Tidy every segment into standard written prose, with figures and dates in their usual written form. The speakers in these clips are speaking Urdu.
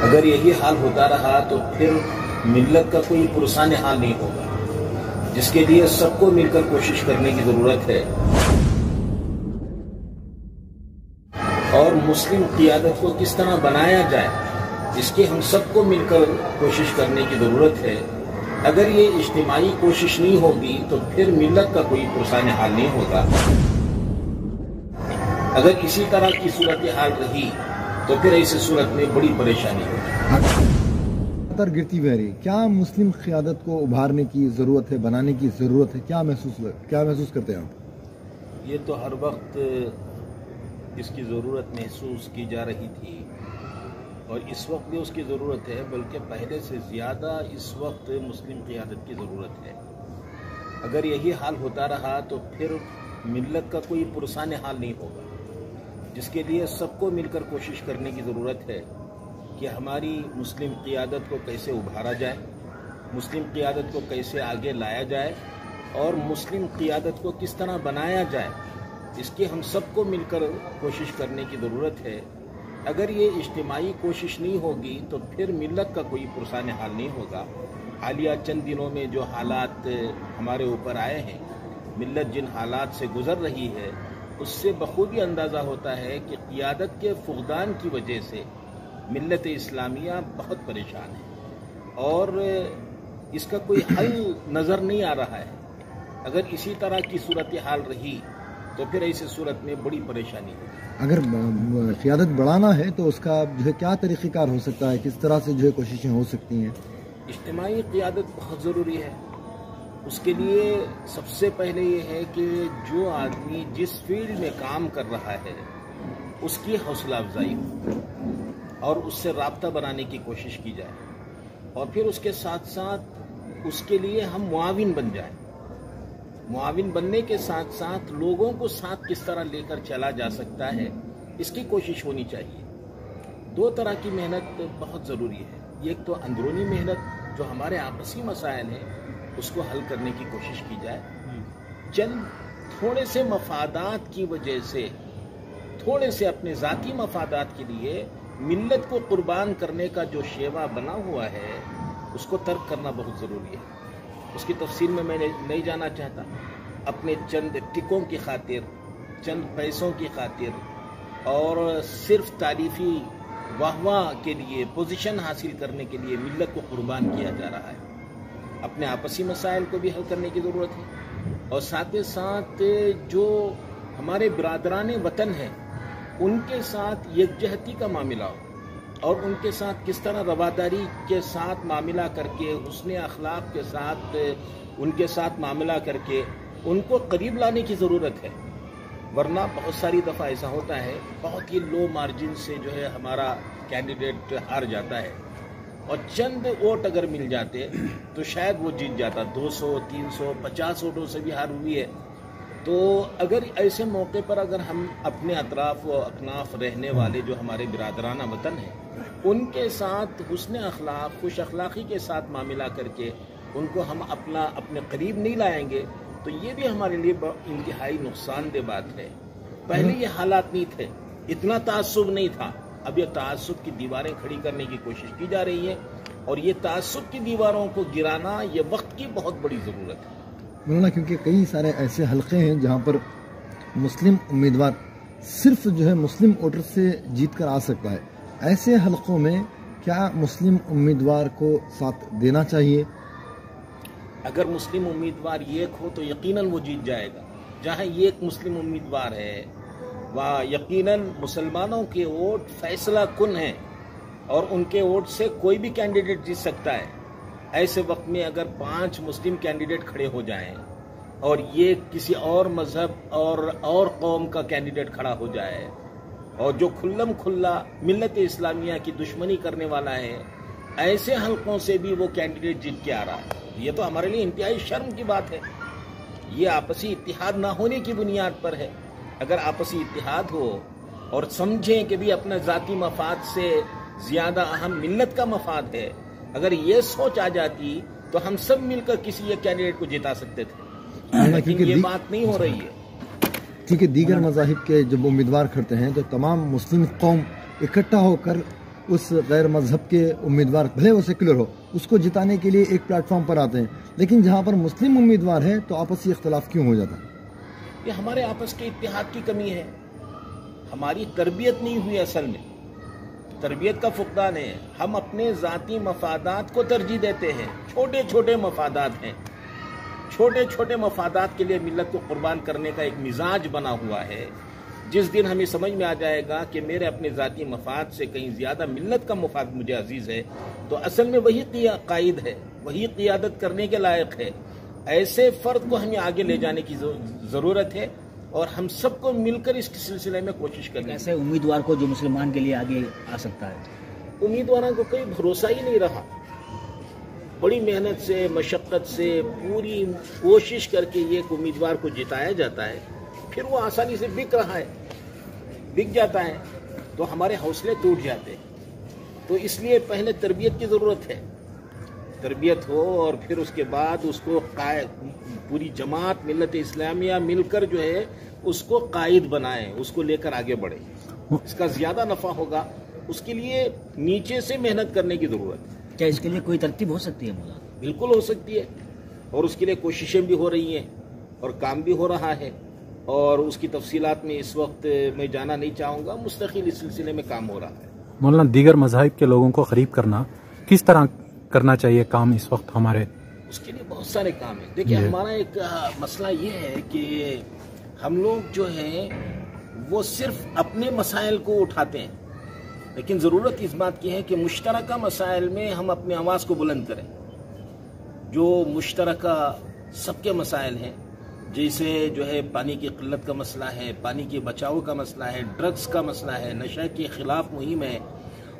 اگر یہی حال ہوتا رہا تو پھر ملت کا کوئی پرسان حال نہیں ہوگا، جس کے لیے سب کو مل کر کوشش کرنے کی ضرورت ہے اور مسلم قیادت کو کس طرح بنایا جائے اس کی ہم سب کو مل کر کوشش کرنے کی ضرورت ہے۔ اگر یہ اجتماعی کوشش نہیں ہوگی تو پھر ملت کا کوئی پرسان حال نہیں ہوگا۔ اگر اسی طرح کی صورتحال رہی تو پھر ایسی صورت میں بڑی پریشانی ہوگی۔ گرتی بہ رہی، کیا مسلم قیادت کو ابھارنے کی ضرورت ہے، بنانے کی ضرورت ہے؟ کیا محسوس کرتے ہیں آپ؟ یہ تو ہر وقت اس کی ضرورت محسوس کی جا رہی تھی اور اس وقت بھی اس کی ضرورت ہے، بلکہ پہلے سے زیادہ اس وقت مسلم قیادت کی ضرورت ہے۔ اگر یہی حال ہوتا رہا تو پھر ملت کا کوئی پرسان حال نہیں ہوگا، جس کے لیے سب کو مل کر کوشش کرنے کی ضرورت ہے کہ ہماری مسلم قیادت کو کیسے ابھارا جائے، مسلم قیادت کو کیسے آگے لایا جائے اور مسلم قیادت کو کس طرح بنایا جائے، اس کی ہم سب کو مل کر کوشش کرنے کی ضرورت ہے۔ اگر یہ اجتماعی کوشش نہیں ہوگی تو پھر ملت کا کوئی پرسان حال نہیں ہوگا۔ حالیہ چند دنوں میں جو حالات ہمارے اوپر آئے ہیں، ملت جن حالات سے گزر رہی ہے، اس سے بخوبی اندازہ ہوتا ہے کہ قیادت کے فقدان کی وجہ سے ملت اسلامیہ بہت پریشان ہے اور اس کا کوئی حل نظر نہیں آ رہا ہے۔ اگر اسی طرح کی صورتحال رہی تو پھر ایسی صورت میں بڑی پریشانی ہوگی۔ اگر قیادت بڑھانا ہے تو اس کا کیا طریقہ کار ہو سکتا ہے، کس طرح سے کوششیں ہو سکتی ہیں؟ اجتماعی قیادت بہت ضروری ہے۔ اس کے لیے سب سے پہلے یہ ہے کہ جو آدمی جس فیلڈ میں کام کر رہا ہے اس کی حوصلہ افزائی ہو اور اس سے رابطہ بنانے کی کوشش کی جائے، اور پھر اس کے ساتھ ساتھ اس کے لیے ہم معاون بن جائیں۔ معاون بننے کے ساتھ ساتھ لوگوں کو ساتھ کس طرح لے کر چلا جا سکتا ہے، اس کی کوشش ہونی چاہیے۔ دو طرح کی محنت بہت ضروری ہے، ایک تو اندرونی محنت جو ہمارے آپسی مسائل ہیں اس کو حل کرنے کی کوشش کی جائے۔ چند تھوڑے سے مفادات کی وجہ سے، تھوڑے سے اپنے ذاتی مفادات کے لیے ملت کو قربان کرنے کا جو شیوا بنا ہوا ہے اس کو ترک کرنا بہت ضروری ہے۔ اس کی تفصیل میں نہیں جانا چاہتا۔ اپنے چند ٹکوں کی خاطر، چند پیسوں کی خاطر اور صرف تعریفی واہ واہ کے لیے، پوزیشن حاصل کرنے کے لیے ملت کو قربان کیا جا رہا ہے۔ اپنے آپسی مسائل کو بھی حل کرنے کی ضرورت ہے اور ساتھ ہی ساتھ جو ہمارے برادران وطن ہیں ان کے ساتھ یکجہتی کا معاملہ ہو اور ان کے ساتھ کس طرح رواداری کے ساتھ معاملہ کر کے، حسن اخلاق کے ساتھ ان کے ساتھ معاملہ کر کے ان کو قریب لانے کی ضرورت ہے۔ ورنہ بہت ساری دفعہ ایسا ہوتا ہے، بہت ہی لو مارجن سے جو ہے ہمارا کینڈیڈیٹ ہار جاتا ہے اور چند ووٹ اگر مل جاتے تو شاید وہ جیت جاتا۔ 200، 300، 50 ووٹوں سے بھی ہار ہوئی ہے۔ تو اگر ایسے موقع پر اگر ہم اپنے اطراف و اکناف رہنے والے جو ہمارے برادرانہ وطن ہیں ان کے ساتھ حسن اخلاق، خوش اخلاقی کے ساتھ معاملہ کر کے ان کو ہم اپنے قریب نہیں لائیں گے تو یہ بھی ہمارے لیے انتہائی نقصان دہ بات ہے۔ پہلے یہ حالات نہیں تھے، اتنا تعصب نہیں تھا، اب یہ تعصب کی دیواریں کھڑی کرنے کی کوشش کی جا رہی ہے اور یہ تعصب کی دیواروں کو گرانا یہ وقت کی بہت بڑی ضرورت ہے۔ مولانا، کیونکہ کئی سارے ایسے حلقے ہیں جہاں پر مسلم امیدوار صرف مسلم ووٹر سے جیت کر آ سکتا ہے، ایسے حلقوں میں کیا مسلم امیدوار کو ساتھ دینا چاہیے؟ اگر مسلم امیدوار ایک ہو تو یقیناً وہ جیت جائے گا۔ جہاں ایک مسلم امیدوار ہے وہاں یقیناً مسلمانوں کے ووٹ فیصلہ کن ہیں اور ان کے ووٹ سے کوئی بھی کینڈیڈیٹ جیت سکتا ہے۔ ایسے وقت میں اگر 5 مسلم کینڈیڈیٹ کھڑے ہو جائیں اور یہ کسی اور مذہب اور قوم کا کینڈیڈیٹ کھڑا ہو جائے اور جو کھلم کھلا ملت اسلامیہ کی دشمنی کرنے والا ہے، ایسے حلقوں سے بھی وہ کینڈیڈیٹ جیت کے آ رہا ہے، یہ تو ہمارے لیے انتہائی شرم کی بات ہے۔ یہ آپسی اتحاد نہ ہونے کی بنیاد پر ہے۔ اگر آپسی اتحاد ہو اور سمجھیں کہ بھی اپنا ذاتی مفاد سے زیادہ اہم ملت کا مفاد ہے، اگر یہ سوچ آ جاتی تو ہم سب مل کر کسی ایک کینڈیڈیٹ کو جتا سکتے تھے، لیکن یہ بات نہیں ہو رہی ہے۔ کیونکہ دیگر مذاہب کے جب امیدوار کھڑتے ہیں تو تمام مسلم قوم اکٹھا ہو کر اس غیر مذہب کے امیدوار بھلے وہ سیکولر ہو اس کو جتانے کے لیے ایک پلیٹ فارم پر آتے ہیں، لیکن جہاں پر مسلم امیدوار ہے تو آپسی اختلاف کیوں ہو جاتا ہے؟ یہ ہمارے آپس کے اتحاد کی کمی ہے، ہماری تربیت نہیں ہوئی، اصل میں تربیت کا فقدان ہے۔ ہم اپنے ذاتی مفادات کو ترجیح دیتے ہیں، چھوٹے چھوٹے مفادات ہیں، چھوٹے چھوٹے مفادات کے لیے ملت کو قربان کرنے کا ایک مزاج بنا ہوا ہے۔ جس دن ہمیں سمجھ میں آ جائے گا کہ میرے اپنے ذاتی مفاد سے کہیں زیادہ ملت کا مفاد مجھے عزیز ہے، تو اصل میں وہی قائد ہے، وہی قیادت کرنے کے لائق ہے۔ ایسے فرد کو ہمیں آگے لے جانے کی ضرورت ہے اور ہم سب کو مل کر اس سلسلے میں کوشش کریں۔ ایسے امیدوار کو جو مسلمان کے لیے آگے آ سکتا ہے؟ امیدواروں کو کوئی بھروسہ ہی نہیں رہا، بڑی محنت سے، مشقت سے، پوری کوشش کر کے ایک امیدوار کو جتایا جاتا ہے، پھر وہ آسانی سے بک رہا ہے، بک جاتا ہے، تو ہمارے حوصلے ٹوٹ جاتے ہیں۔ تو اس لیے پہلے تربیت کی ضرورت ہے، تربیت ہو اور پھر اس کے بعد اس کو پوری جماعت ملت اسلامیہ مل کر جو ہے اس کو قائد بنائیں، اس کو لے کر آگے بڑھے، اس کا زیادہ نفع ہوگا۔ اس کے لیے نیچے سے محنت کرنے کی ضرورت ہے۔ کیا اس کے لیے کوئی ترتیب ہو سکتی ہے مولانا؟ بالکل ہو سکتی ہے، اور اس کے لیے کوششیں بھی ہو رہی ہیں اور کام بھی ہو رہا ہے، اور اس کی تفصیلات میں اس وقت میں جانا نہیں چاہوں گا، مستقل اس سلسلے میں کام ہو رہا ہے۔ مولانا، دیگر مذاہب کے لوگوں کو قریب کرنا کس طرح کرنا چاہیے کام اس وقت ہمارے؟ اس کے لیے بہت سارے کام ہیں۔ دیکھیے ہمارا ایک مسئلہ یہ ہے کہ ہم لوگ جو ہیں وہ صرف اپنے مسائل کو اٹھاتے ہیں، لیکن ضرورت اس بات کی ہے کہ مشترکہ مسائل میں ہم اپنی آواز کو بلند کریں۔ جو مشترکہ سب کے مسائل ہیں، جیسے جو ہے پانی کی قلت کا مسئلہ ہے، پانی کے بچاؤ کا مسئلہ ہے، ڈرگز کا مسئلہ ہے، نشہ کے خلاف مہم ہے،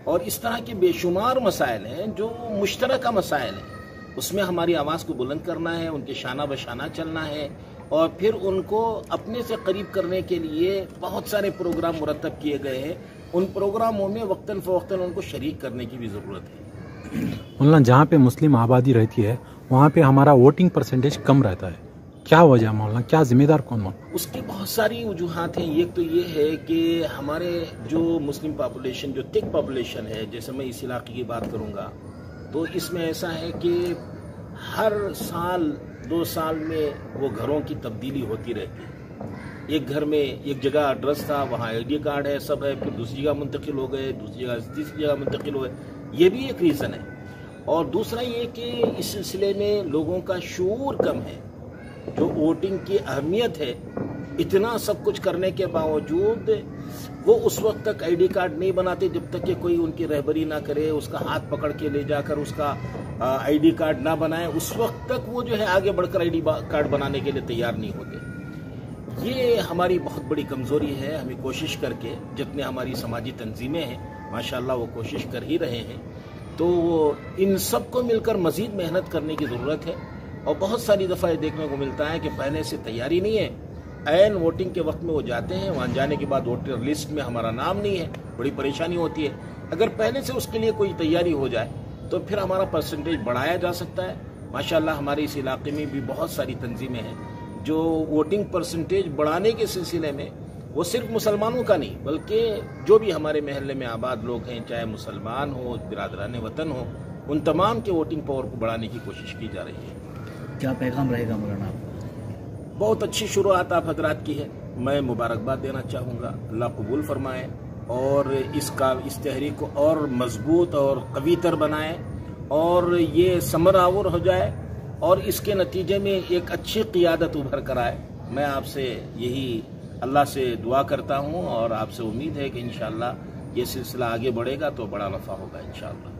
اور اس طرح کے بے شمار مسائل ہیں جو مشترکہ مسائل ہیں۔ اس میں ہماری آواز کو بلند کرنا ہے، ان کے شانہ بشانہ چلنا ہے، اور پھر ان کو اپنے سے قریب کرنے کے لیے بہت سارے پروگرام مرتب کیے گئے ہیں۔ ان پروگراموں میں وقتاً فوقتاً ان کو شریک کرنے کی بھی ضرورت ہے۔ مولانا، جہاں پہ مسلم آبادی رہتی ہے وہاں پہ ہمارا ووٹنگ پرسنٹیج کم رہتا ہے، کیا وجہ مولانا؟ کیا ذمہ دار کون مولانا؟ اس کی بہت ساری وجوہات ہیں۔ ایک تو یہ ہے کہ ہمارے جو مسلم پاپولیشن، جو تھک پاپولیشن ہے، جیسے میں اس علاقے کی بات کروں گا تو اس میں ایسا ہے کہ ہر سال 2 سال میں وہ گھروں کی تبدیلی ہوتی رہتی ہے۔ ایک گھر میں ایک جگہ ایڈریس تھا، وہاں آئی ڈی کارڈ ہے، سب ہے، پھر دوسری جگہ منتقل ہو گئے، دوسری جگہ تیسری جگہ منتقل ہو گئے۔ یہ بھی ایک ریزن ہے۔ اور دوسرا یہ کہ اس سلسلے میں لوگوں کا شعور کم ہے، جو ووٹنگ کی اہمیت ہے، اتنا سب کچھ کرنے کے باوجود وہ اس وقت تک آئی ڈی کارڈ نہیں بناتے جب تک کہ کوئی ان کی رہبری نہ کرے، اس کا ہاتھ پکڑ کے لے جا کر اس کا آئی ڈی کارڈ نہ بنائے، اس وقت تک وہ جو ہے آگے بڑھ کر آئی ڈی کارڈ بنانے کے لیے تیار نہیں ہوتے۔ یہ ہماری بہت بڑی کمزوری ہے۔ ہمیں کوشش کر کے، جتنے ہماری سماجی تنظیمیں ہیں ماشاءاللہ وہ کوشش کر ہی رہے ہیں، تو ان سب کو مل کر مزید محنت کرنے کی ضرورت ہے۔ اور بہت ساری دفعہ یہ دیکھنے کو ملتا ہے کہ پہلے سے تیاری نہیں ہے، عین ووٹنگ کے وقت میں وہ جاتے ہیں، وہاں جانے کے بعد ووٹر لسٹ میں ہمارا نام نہیں ہے، بڑی پریشانی ہوتی ہے۔ اگر پہلے سے اس کے لیے کوئی تیاری ہو جائے تو پھر ہمارا پرسنٹیج بڑھایا جا سکتا ہے۔ ماشاءاللہ ہمارے اس علاقے میں بھی بہت ساری تنظیمیں ہیں جو ووٹنگ پرسنٹیج بڑھانے کے سلسلے میں، وہ صرف مسلمانوں کا نہیں بلکہ جو بھی ہمارے محلے میں آباد لوگ ہیں، چاہے مسلمان ہو، برادران وطن ہو، ان تمام کے ووٹنگ پاور کو بڑھانے کی کوشش کی جا رہی ہے۔ کیا پیغام رہے گا مولانا؟ بہت اچھی شروعات آپ حضرات کی ہے، میں مبارکباد دینا چاہوں گا، اللہ قبول فرمائے اور اس تحریک کو اور مضبوط اور قوی تر بنائے اور یہ ثمر آور ہو جائے اور اس کے نتیجے میں ایک اچھی قیادت ابھر کر آئے۔ میں آپ سے یہی اللہ سے دعا کرتا ہوں اور آپ سے امید ہے کہ انشاءاللہ یہ سلسلہ آگے بڑھے گا تو بڑا نفع ہوگا انشاءاللہ۔